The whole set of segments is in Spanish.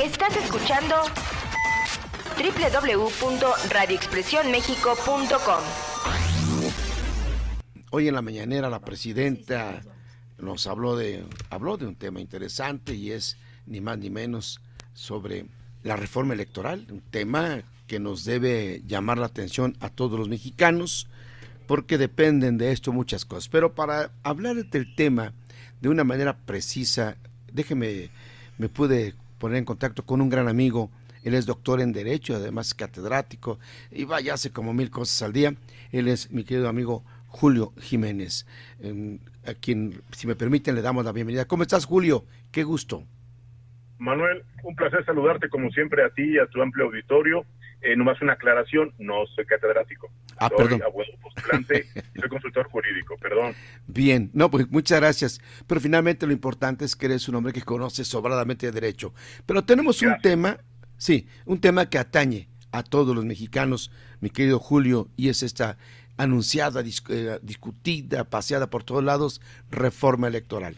Estás escuchando www.radioexpresionmexico.com. Hoy en la mañanera la presidenta nos habló de un tema interesante y es ni más ni menos sobre la reforma electoral, un tema que nos debe llamar la atención a todos los mexicanos porque dependen de esto muchas cosas. Pero para hablar del tema de una manera precisa, me pude poner en contacto con un gran amigo. Él es doctor en Derecho, además catedrático, y vaya, hace como 1000 cosas al día. Él es mi querido amigo Julio Jiménez, a quien, si me permiten, le damos la bienvenida. ¿Cómo estás, Julio? Qué gusto. Manuel, un placer saludarte como siempre a ti y a tu amplio auditorio. Nomás una aclaración, no soy catedrático. Soy Perdón. abogado postulante y soy consultor jurídico, perdón. Bien, no, pues muchas gracias. Pero finalmente lo importante es que eres un hombre que conoce sobradamente de derecho. Pero tenemos un tema que atañe a todos los mexicanos, mi querido Julio, y es esta anunciada, discutida, paseada por todos lados, reforma electoral.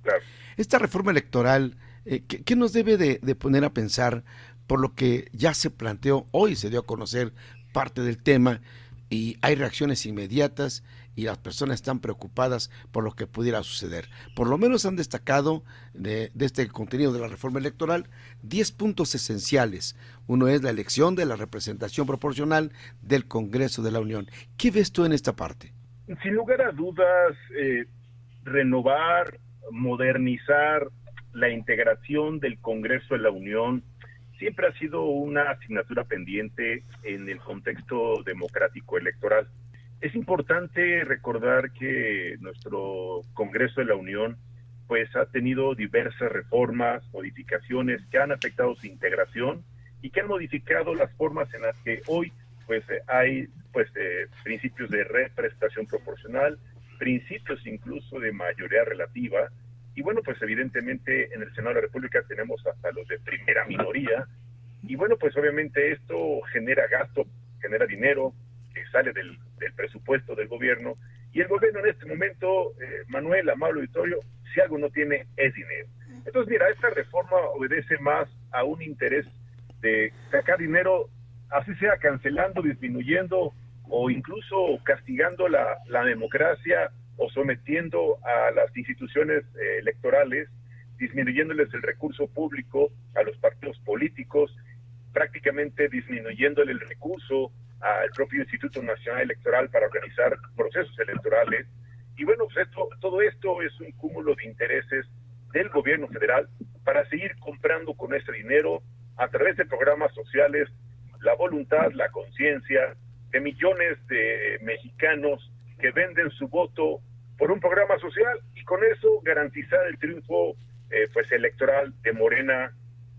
Claro. Esta reforma electoral, ¿qué nos debe de poner a pensar por lo que ya se planteó? Hoy se dio a conocer parte del tema y hay reacciones inmediatas y las personas están preocupadas por lo que pudiera suceder. Por lo menos han destacado de este contenido de la reforma electoral 10 puntos esenciales. Uno es la elección de la representación proporcional del Congreso de la Unión. ¿Qué ves tú en esta parte? Sin lugar a dudas, renovar, modernizar la integración del Congreso de la Unión siempre ha sido una asignatura pendiente en el contexto democrático electoral. Es importante recordar que nuestro Congreso de la Unión pues ha tenido diversas reformas, modificaciones que han afectado su integración y que han modificado las formas en las que hoy pues hay principios de representación proporcional, principios incluso de mayoría relativa. Y bueno, pues evidentemente en el Senado de la República tenemos hasta los de primera minoría. Y bueno, pues obviamente esto genera gasto, genera dinero que sale del presupuesto del gobierno. Y el gobierno en este momento, Manuel, amable auditorio, si algo no tiene es dinero. Entonces, mira, esta reforma obedece más a un interés de sacar dinero, así sea cancelando, disminuyendo o incluso castigando la democracia o sometiendo a las instituciones electorales, disminuyéndoles el recurso público a los partidos políticos, prácticamente disminuyéndole el recurso al propio Instituto Nacional Electoral para organizar procesos electorales. Y bueno, pues todo esto es un cúmulo de intereses del gobierno federal para seguir comprando con ese dinero a través de programas sociales la voluntad, la conciencia de millones de mexicanos que venden su voto por un programa social y con eso garantizar el triunfo electoral de Morena.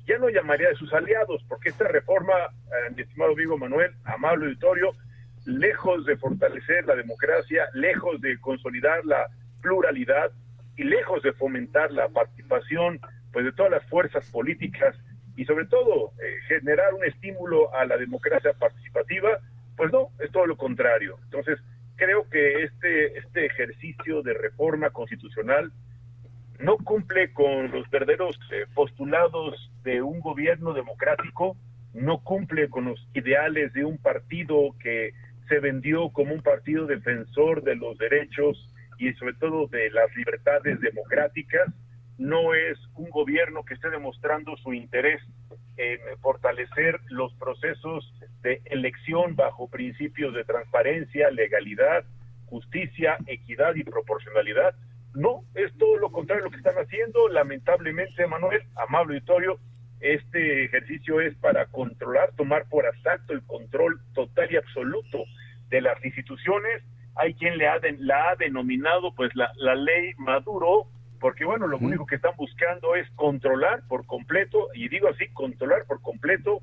Ya no llamaría de sus aliados, porque esta reforma, mi estimado amigo Manuel, amable auditorio, lejos de fortalecer la democracia, lejos de consolidar la pluralidad y lejos de fomentar la participación pues de todas las fuerzas políticas y sobre todo generar un estímulo a la democracia participativa, pues no, es todo lo contrario. Entonces, creo que este ejercicio de reforma constitucional no cumple con los verdaderos postulados de un gobierno democrático, no cumple con los ideales de un partido que se vendió como un partido defensor de los derechos y sobre todo de las libertades democráticas. No es un gobierno que esté demostrando su interés en fortalecer los procesos de elección bajo principios de transparencia, legalidad, justicia, equidad y proporcionalidad. No, es todo lo contrario lo que están haciendo. Lamentablemente, Manuel, amable auditorio, este ejercicio es para controlar, tomar por asalto el control total y absoluto de las instituciones. Hay quien la ha denominado pues la ley Maduro, porque bueno, lo único que están buscando es controlar por completo, y digo así, controlar por completo,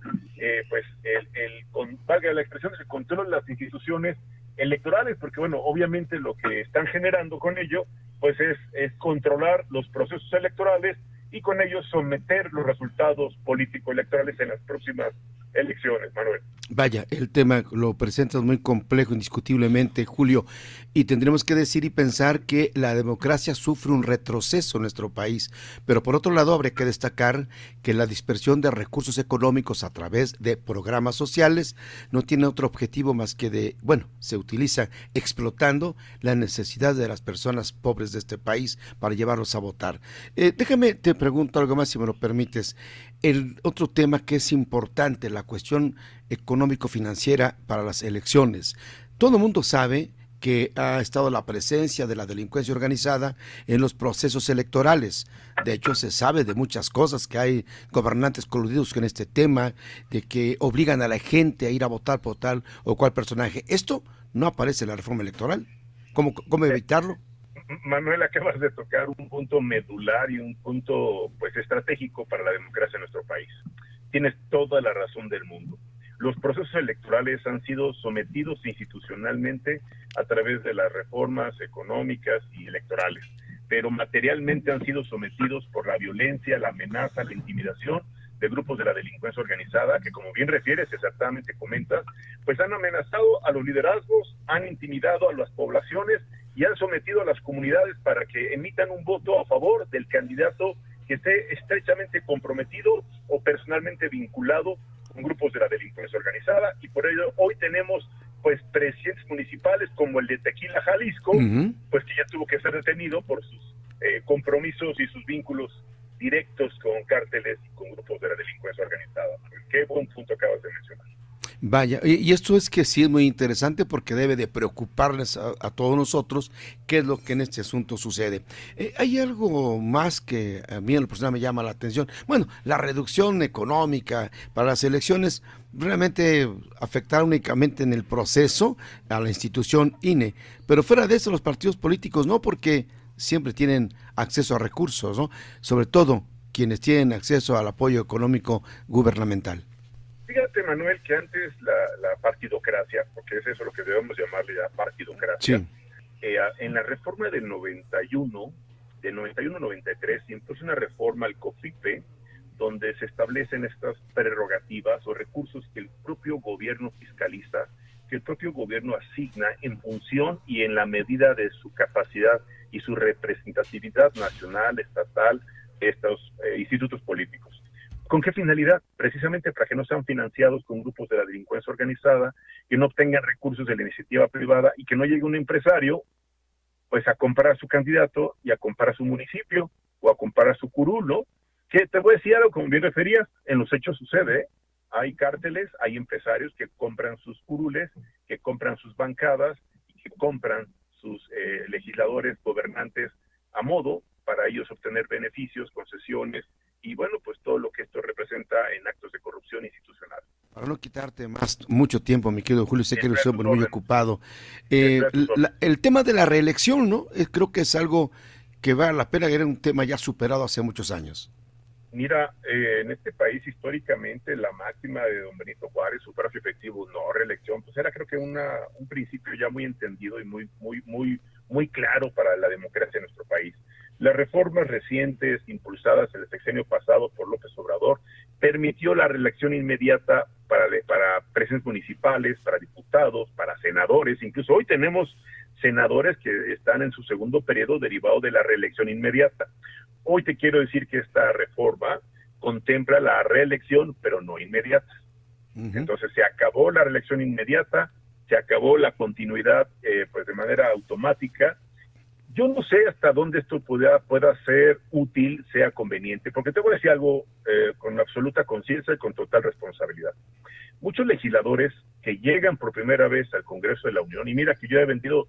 valga la expresión, el control de las instituciones electorales, porque bueno, obviamente lo que están generando con ello, pues es controlar los procesos electorales y con ello someter los resultados político-electorales en las próximas elecciones, Manuel. Vaya, el tema lo presentas muy complejo, indiscutiblemente, Julio, y tendremos que decir y pensar que la democracia sufre un retroceso en nuestro país, pero por otro lado habría que destacar que la dispersión de recursos económicos a través de programas sociales no tiene otro objetivo más que se utiliza explotando la necesidad de las personas pobres de este país para llevarlos a votar. Déjame, te pregunto algo más si me lo permites. El otro tema que es importante, la cuestión económico-financiera para las elecciones. Todo el mundo sabe que ha estado la presencia de la delincuencia organizada en los procesos electorales. De hecho, se sabe de muchas cosas, que hay gobernantes coludidos con este tema, de que obligan a la gente a ir a votar por tal o cual personaje. Esto no aparece en la reforma electoral. ¿Cómo evitarlo? Manuel, acabas de tocar un punto medular y un punto pues estratégico para la democracia en nuestro país. Tienes toda la razón del mundo. Los procesos electorales han sido sometidos institucionalmente a través de las reformas económicas y electorales, pero materialmente han sido sometidos por la violencia, la amenaza, la intimidación de grupos de la delincuencia organizada, que como bien refieres, exactamente comentas, pues han amenazado a los liderazgos, han intimidado a las poblaciones y han sometido a las comunidades para que emitan un voto a favor del candidato que esté estrechamente comprometido o personalmente vinculado con grupos de la delincuencia organizada, y por ello hoy tenemos pues presidentes municipales como el de Tequila, Jalisco, pues que ya tuvo que ser detenido por sus compromisos y sus vínculos directos con cárteles y con grupos de la delincuencia organizada. Qué buen punto acabas de mencionar. Vaya, y esto es que sí es muy interesante porque debe de preocuparles a todos nosotros qué es lo que en este asunto sucede. Hay algo más que a mí en lo personal me llama la atención. Bueno, la reducción económica para las elecciones realmente afectará únicamente en el proceso a la institución INE, pero fuera de eso los partidos políticos no, porque siempre tienen acceso a recursos, ¿no? Sobre todo quienes tienen acceso al apoyo económico gubernamental. Fíjate, Manuel, que antes la partidocracia, porque es eso lo que debemos llamarle ya partidocracia, Sí. En la reforma del 91, de 91-93, se impuso una reforma al COFIPE, donde se establecen estas prerrogativas o recursos que el propio gobierno fiscaliza, que el propio gobierno asigna en función y en la medida de su capacidad y su representatividad nacional, estatal, de estos institutos políticos. ¿Con qué finalidad? Precisamente para que no sean financiados con grupos de la delincuencia organizada, que no obtengan recursos de la iniciativa privada y que no llegue un empresario pues a comprar su candidato y a comprar su municipio o a comprar su curul, ¿no? Que te voy a decir algo, como bien referías, en los hechos sucede, ¿eh? Hay cárteles, hay empresarios que compran sus curules, que compran sus bancadas y que compran sus legisladores, gobernantes a modo para ellos obtener beneficios, concesiones y bueno, pues todo lo que esto representa en actos de corrupción institucional. Para no quitarte mucho tiempo, mi querido Julio, sé que eres un hombre muy ocupado. El tema de la reelección, ¿no? Creo que es algo que vale la pena, era un tema ya superado hace muchos años. Mira, en este país históricamente la máxima de don Benito Juárez, sufragio efectivo, no reelección, pues era creo que un principio ya muy entendido y muy claro para la democracia en nuestro país. Las reformas recientes impulsadas en el sexenio pasado por López Obrador permitió la reelección inmediata para presidentes municipales, para diputados, para senadores. Incluso hoy tenemos senadores que están en su segundo periodo derivado de la reelección inmediata. Hoy te quiero decir que esta reforma contempla la reelección, pero no inmediata. Entonces se acabó la reelección inmediata, se acabó la continuidad pues de manera automática. Yo no sé hasta dónde esto pueda ser útil, sea conveniente, porque te voy a decir algo con absoluta conciencia y con total responsabilidad. Muchos legisladores que llegan por primera vez al Congreso de la Unión, y mira que yo he vendido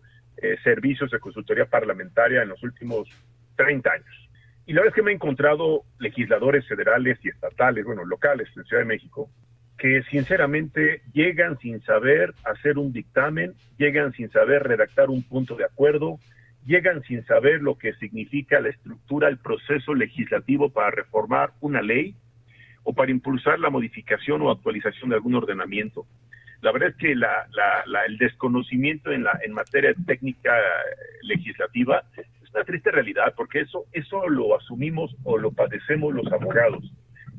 servicios de consultoría parlamentaria en los últimos 30 años, y la verdad es que me he encontrado legisladores federales y estatales, bueno, locales en Ciudad de México, que sinceramente llegan sin saber hacer un dictamen, llegan sin saber redactar un punto de acuerdo, llegan sin saber lo que significa la estructura, el proceso legislativo para reformar una ley o para impulsar la modificación o actualización de algún ordenamiento. La verdad es que el desconocimiento en materia técnica legislativa es una triste realidad, porque eso lo asumimos o lo padecemos los abogados.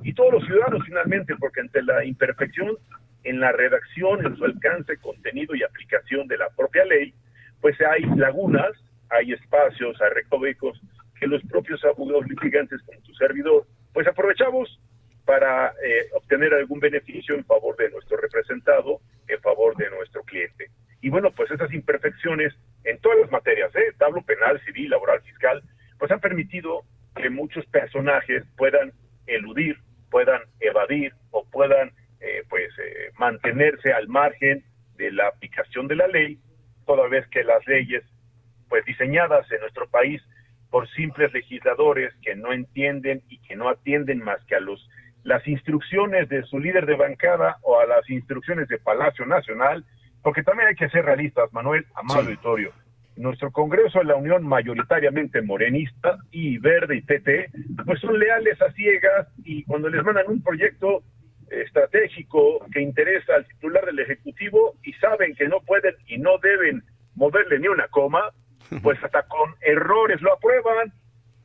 y todos los ciudadanos finalmente, porque ante la imperfección en la redacción, en su alcance, contenido y aplicación de la propia ley, pues hay lagunas, hay espacios, hay recovecos que los propios abogados litigantes como tu servidor, pues aprovechamos para obtener algún beneficio en favor de nuestro representado, en favor de nuestro cliente. Y bueno, pues esas imperfecciones en todas las materias, tablo penal, civil, laboral, fiscal, pues han permitido que muchos personajes puedan eludir, puedan evadir o puedan mantenerse al margen de la aplicación de la ley, toda vez que las leyes pues diseñadas en nuestro país por simples legisladores que no entienden y que no atienden más que a las instrucciones de su líder de bancada o a las instrucciones de Palacio Nacional, porque también hay que ser realistas, Manuel, amado auditorio. Nuestro Congreso de la Unión, mayoritariamente morenista y verde y PT, pues son leales a ciegas, y cuando les mandan un proyecto estratégico que interesa al titular del Ejecutivo y saben que no pueden y no deben moverle ni una coma, pues hasta con errores lo aprueban.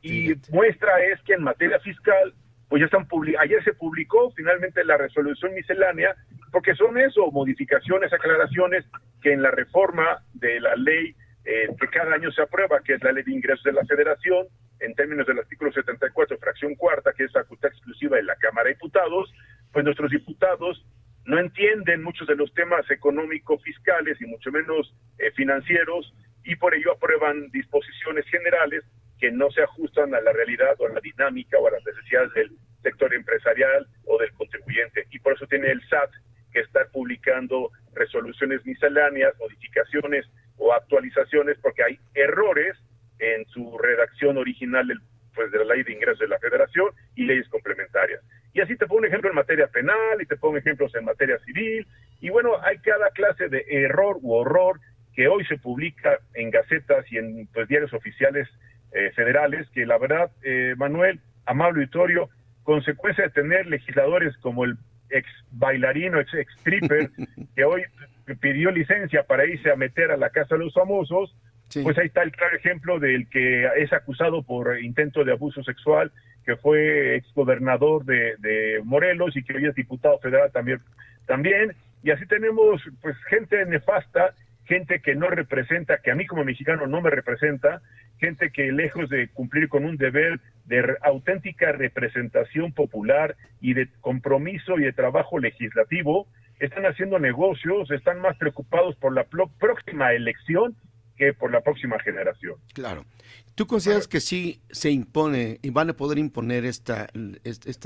Y muestra es que en materia fiscal, pues ya ayer se publicó finalmente la resolución miscelánea, porque son eso, modificaciones, aclaraciones que en la reforma de la ley que cada año se aprueba, que es la Ley de Ingresos de la Federación, en términos del artículo 74, fracción cuarta, que es facultad exclusiva de la Cámara de Diputados, pues nuestros diputados no entienden muchos de los temas económico-fiscales y mucho menos financieros, y por ello aprueban disposiciones generales que no se ajustan a la realidad o a la dinámica o a las necesidades del sector empresarial o del contribuyente. Y por eso tiene el SAT que estar publicando resoluciones misceláneas, modificaciones o actualizaciones, porque hay errores en su redacción original de la Ley de Ingresos de la Federación y leyes complementarias. Y así te pongo un ejemplo en materia penal, y te pongo ejemplos en materia civil, y bueno, hay cada clase de error u horror que hoy se publica en gacetas y en diarios oficiales federales, que la verdad, Manuel, amable auditorio, consecuencia de tener legisladores como el ex bailarín o ex stripper que hoy pidió licencia para irse a meter a la casa de los famosos, pues ahí está el claro ejemplo del que es acusado por intento de abuso sexual, que fue exgobernador de Morelos y que hoy es diputado federal también, y así tenemos pues gente nefasta, gente que no representa, que a mí como mexicano no me representa, gente que lejos de cumplir con un deber de auténtica representación popular y de compromiso y de trabajo legislativo, están haciendo negocios, están más preocupados por la próxima elección que por la próxima generación. Claro. ¿Tú consideras que sí se impone y van a poder imponer esta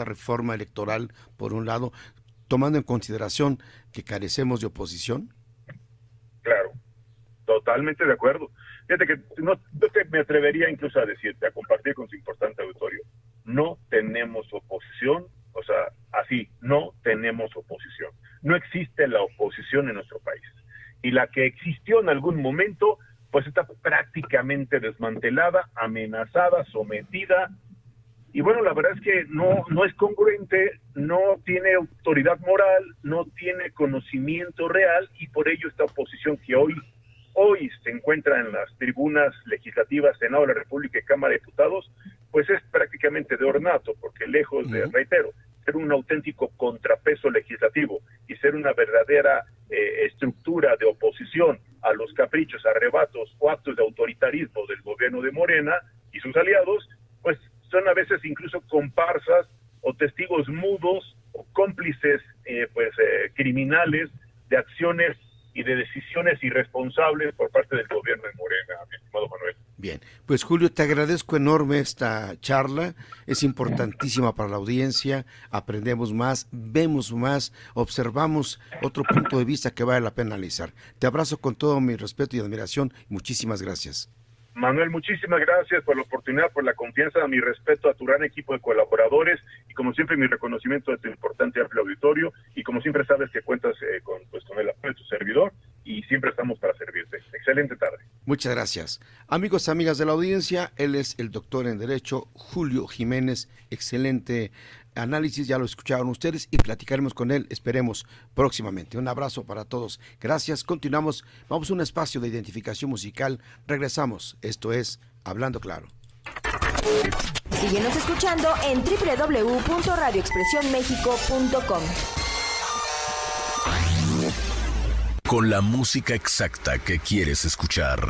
reforma electoral, por un lado, tomando en consideración que carecemos de oposición? Claro, totalmente de acuerdo. Fíjate que me atrevería incluso a decirte, a compartir con su importante auditorio, no tenemos oposición, o sea, así, no tenemos oposición. No existe la oposición en nuestro país. Y la que existió en algún momento, pues está prácticamente desmantelada, amenazada, sometida. Y bueno, la verdad es que no es congruente, no tiene autoridad moral, no tiene conocimiento real, y por ello esta oposición que hoy se encuentra en las tribunas legislativas, Senado de la República y Cámara de Diputados, pues es prácticamente de ornato, porque lejos de, reitero, ser un auténtico contrapeso legislativo y ser una verdadera estructura de oposición a los caprichos, arrebatos o actos de autoritarismo del gobierno de Morena y sus aliados, pues son a veces incluso comparsas o testigos mudos o cómplices criminales de acciones y de decisiones irresponsables por parte del gobierno de Morena, mi estimado Manuel. Bien, pues Julio, te agradezco enorme esta charla, es importantísima para la audiencia, aprendemos más, vemos más, observamos otro punto de vista que vale la pena analizar. Te abrazo con todo mi respeto y admiración, muchísimas gracias. Manuel, muchísimas gracias por la oportunidad, por la confianza, mi respeto a tu gran equipo de colaboradores y como siempre mi reconocimiento a tu importante amplio auditorio, y como siempre sabes que cuentas con el apoyo de tu servidor y siempre estamos para servirte. Excelente tarde. Muchas gracias. Amigos, amigas de la audiencia, él es el doctor en Derecho Julio Jiménez, excelente análisis, ya lo escucharon ustedes y platicaremos con él, esperemos próximamente. Un abrazo para todos. Gracias, continuamos, vamos a un espacio de identificación musical, regresamos. Esto es Hablando Claro. Síguenos escuchando en www.radioexpresionmexico.com. Con la música exacta que quieres escuchar.